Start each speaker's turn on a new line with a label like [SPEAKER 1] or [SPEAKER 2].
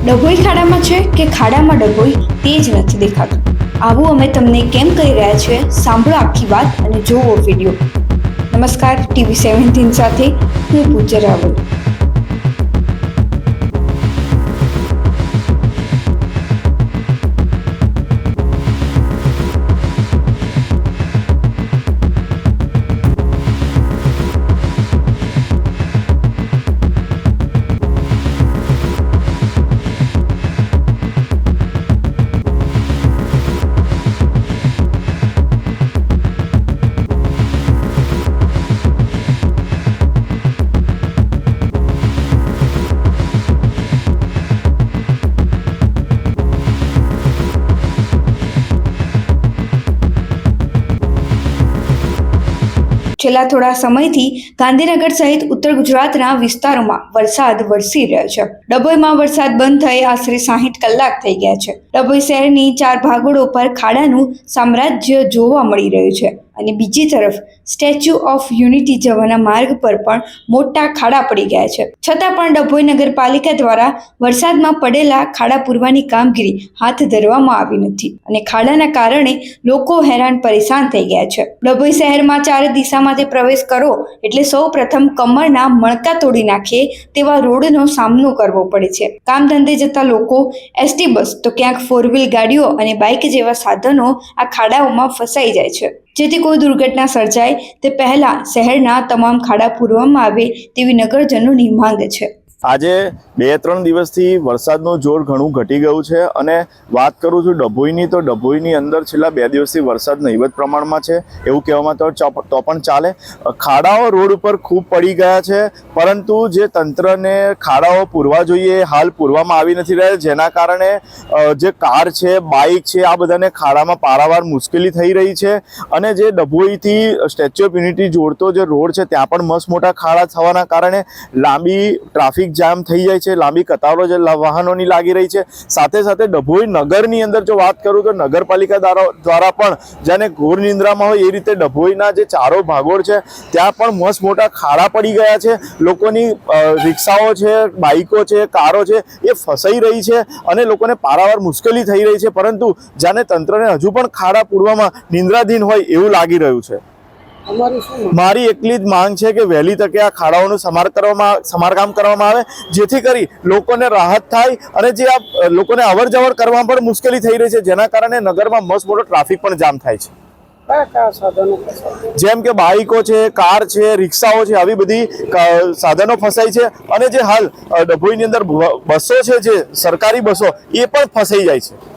[SPEAKER 1] ડભોઈ ખાડામાં છે કે ખાડામાં ડભોઈ તે જ નથી દેખાતું। આવું અમે તમને કેમ કહી રહ્યા છીએ, સાંભળો આખી વાત અને જોવો વિડીયો। નમસ્કાર, TV17 સાથે હું પૂજા રાવલ। છેલ્લા થોડા સમયથી ગાંધીનગર સહિત ઉત્તર ગુજરાતના વિસ્તારોમાં વરસાદ વરસી રહ્યો છે। ડભોઈમાં વરસાદ બંધ થઈ આશરે 60 કલાક થઈ ગયા છે। ડભોઈ શહેરની 4 ભાગોળો પર ખાડાનું સામ્રાજ્ય જોવા મળી રહ્યું છે અને બીજી તરફ સ્ટેચ્યુ ઓફ યુનિટી જવાના માર્ગ પર પણ મોટા ખાડા પડી ગયા છે। છતાં પણ ડભોઈ નગરપાલિકા દ્વારા વરસાદમાં પડેલા ખાડા પૂરવાની કામગીરી હાથ ધરવામાં આવી નથી અને ખાડાના કારણે લોકો હેરાન પરેશાન થઈ ગયા છે। ડભોઈ શહેરમાં 4 દિશામાંથી પ્રવેશ કરો એટલે સૌ પ્રથમ કમરના મણકા તોડી નાખે તેવા રોડનો સામનો કરવો પડે છે। કામ ધંધે જતા લોકો એસટી બસ તો ક્યાંક 4-વ્હીલ ગાડીઓ અને બાઇક જેવા સાધનો આ ખાડાઓમાં ફસાઈ જાય છે, જેથી કોઈ દુર્ઘટના સર્જાય તે પહેલા શહેરના તમામ ખાડા પૂરવામાં આવે તેવી નગરજનોની માંગ છે।
[SPEAKER 2] આજે 2-3 દિવસથી વરસાદનું જોર ઘણું ઘટી ગયું છે અને વાત કરું છું ડભોઈની તો ડભોઈની અંદર છેલ્લા 2 દિવસથી વરસાદ નહિવત પ્રમાણમાં છે એવું કહેવામાં તો પણ ચાલે। ખાડાઓ રોડ ઉપર ખૂબ પડી ગયા છે, પરંતુ જે તંત્રને ખાડાઓ પૂરવા જોઈએ હાલ પૂરવામાં આવી નથી રહ્યા, જેના કારણે જે કાર છે, બાઇક છે, આ બધાને ખાડામાં પારાવાર મુશ્કેલી થઈ રહી છે અને જે ડભોઈથી સ્ટેચ્યુ ઓફ યુનિટી જોડતો જે રોડ છે ત્યાં પણ મસ્ત મોટા ખાડા થવાના કારણે લાંબી ટ્રાફિક જામ થઈ જાય છે, લાંબી કતારો જે વાહનોની લાગી રહી છે। સાથે સાથે ડભોઈ નગરની અંદર જો વાત કરું તો નગરપાલિકા દ્વારા પણ જેને ઘોર નિંદ્રામાં હોય એ રીતે ડભોઈના જે 4 ભાગોળ છે ત્યાં પણ મસ્ત મોટા ખાડા પડી ગયા છે। લોકોની રિક્ષાઓ છે, બાઇકો છે, કારો છે એ ફસાઈ રહી છે અને લોકોને પારાવાર મુશ્કેલી થઈ રહી છે, પરંતુ જાણે તંત્રને હજુ પણ ખાડા પૂરવામાં નિંદ્રાધીન હોય એવું લાગી રહ્યું છે। મારી એટલી જ માંગ છે કે વહેલી તકે આ ખાડાઓનું સમારકામ કરવામાં આવે, જેથી કરી લોકોને રાહત થાય અને જે આ લોકોને અવર જવર કરવામાં પણ મુશ્કેલી થઈ રહી છે, જેના કારણે નગરમાં મસ્ત મોટો ટ્રાફિક પણ જામ થાય છે। જેમ કે બાઇકો છે, કાર છે, રિક્ષાઓ છે, આવી બધી સાધનો ફસાય છે અને જે હાલ ડભોઈની અંદર બસો છે, જે સરકારી બસો એ પણ ફસાઈ જાય છે।